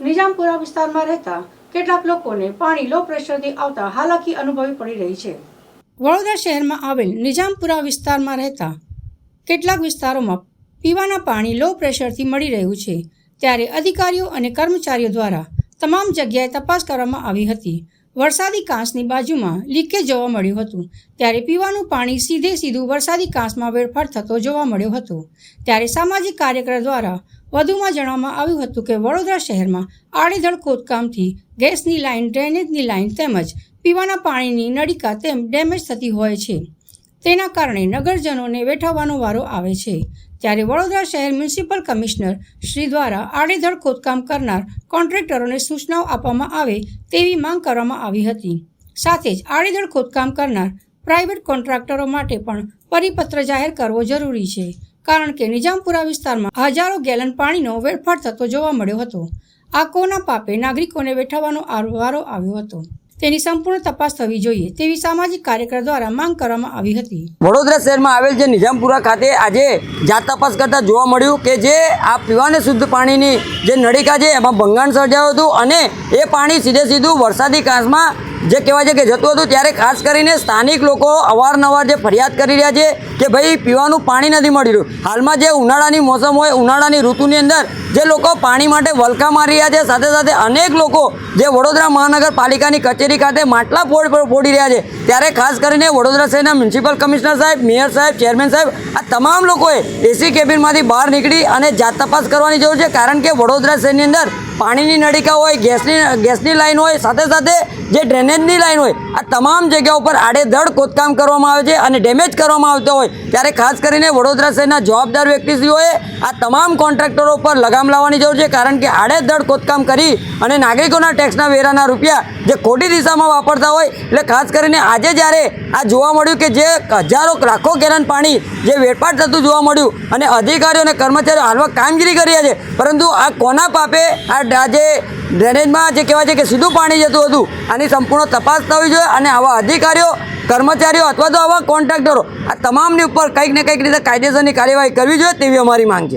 નિજામપુરા વિસ્તારમાં રહેતા કેટલાક લોકોને પાણી લો પ્રેશરથી આવતા હાલાકી અનુભવવી પડી રહી છે। વડોદરા શહેરમાં આવેલ નિજામપુરા વિસ્તારમાં રહેતા કેટલાક વિસ્તારોમાં પીવાના પાણી લો પ્રેશરથી મળી રહ્યું છે, ત્યારે અધિકારીઓ અને કર્મચારીઓ દ્વારા તમામ જગ્યાએ તપાસ કરવામાં આવી હતી। વરસાદી કાંસની બાજુમાં લીકેજ જોવા મળ્યું હતું, ત્યારે પીવાનું પાણી સીધું વરસાદી કાંસમાં વેડફાટ થતો જોવા મળ્યો હતો। ત્યારે સામાજિક કાર્યકર દ્વારા વધુમાં જણાવવામાં આવ્યું હતું કે વડોદરા શહેરમાં આડેધડ ખોદકામથી ગેસની લાઇન, ડ્રેનેજની લાઇન તેમજ પીવાના પાણીની નળિકા તેમ ડેમેજ થતી હોય છે, તેના કારણે નગરજનોને વેઠવવાનો વારો આવે છે। ત્યારે વડોદરા શહેર મ્યુનિસિપલ કમિશનર શ્રી દ્વારા આડેધડ ખોદકામ કરનાર કોન્ટ્રાક્ટરોને સૂચનાઓ આપવામાં આવે તેવી માંગ કરવામાં આવી હતી। સાથે જ આડેધડ ખોદકામ કરનાર પ્રાઇવેટ કોન્ટ્રાક્ટરો માટે પણ પરિપત્ર જાહેર કરવો જરૂરી છે, કારણ કે નિજામપુરા વિસ્તારમાં હજારો ગેલન પાણીનો વેડફાટ થતો જોવા મળ્યો હતો। આ કોના પાપે નાગરિકોને વેઠવવાનો વારો આવ્યો હતો, તેની સંપૂર્ણ તપાસ થવી જોઈએ તેવી સામાજિક કાર્યકર દ્વારા માંગ કરવામાં આવી હતી। વડોદરા શહેરમાં આવેલ જે નિજામપુરા ખાતે આજે જાત તપાસ કરતા જોવા મળ્યું કે જે આ પીવાને શુદ્ધ પાણીની જે નળિકા છે એમાં ભંગાણ સર્જાયું હતું અને એ પાણી સીધું વરસાદી કાંસમાં જે કહેવાય છે કે જતું હતું। ત્યારે ખાસ કરીને સ્થાનિક લોકો અવારનવાર જે ફરિયાદ કરી રહ્યા છે કે ભાઈ પીવાનું પાણી નથી મળી રહ્યું। હાલમાં જે ઉનાળાની મોસમ હોય, ઉનાળાની ઋતુની અંદર જે લોકો પાણી માટે વલખા મારી રહ્યા છે, સાથે સાથે અનેક લોકો જે વડોદરા મહાનગરપાલિકાની કચેરી ખાતે માટલા ફોડી રહ્યા છે, ત્યારે ખાસ કરીને વડોદરા શહેરના મ્યુનિસિપલ કમિશનર સાહેબ, મેયર સાહેબ, ચેરમેન સાહેબ આ તમામ લોકોએ એસી કેબિનમાંથી બહાર નીકળી અને જાત તપાસ કરવાની જરૂર છે, કારણ કે વડોદરા શહેરની અંદર પાણીની નળિકા હોય, ગેસની લાઈન હોય, સાથે સાથે જે ડ્રેનેજની લાઈન હોય, આ તમામ જગ્યાઓ પર આડેધડ ખોદકામ કરવામાં આવે છે અને ડેમેજ કરવામાં આવતો હોય, ત્યારે ખાસ કરીને વડોદરા શહેરના જવાબદાર વ્યક્તિશ્રીઓએ આ તમામ કોન્ટ્રાક્ટરો પર લગામ લાવવાની જરૂર છે, કારણ કે આડેધડ ખોદકામ કરી અને નાગરિકોના ટેક્સના વેરાના રૂપિયા જે ખોટી દિશામાં વાપરતા હોય, એટલે ખાસ કરીને આજે જ્યારે આ જોવા મળ્યું કે જે હજારો લાખો ગેલન પાણી જે વેડફાટ થતું જોવા મળ્યું અને અધિકારીઓ અને કર્મચારીઓ હાલમાં કામગીરી કરી રહ્યા છે, પરંતુ આ કોના પાપે આ જે ડ્રેનેજમાં જે કહેવાય છે કે સીધું પાણી જતું હતું, આની સંપૂર્ણ તપાસ થવી જોઈએ અને આવા અધિકારીઓ, કર્મચારીઓ અથવા તો આવા કોન્ટ્રાક્ટરો આ તમામની ઉપર કંઈક ને કંઈક રીતે કાયદેસરની કાર્યવાહી કરવી જોઈએ તેવી અમારી માંગ છે।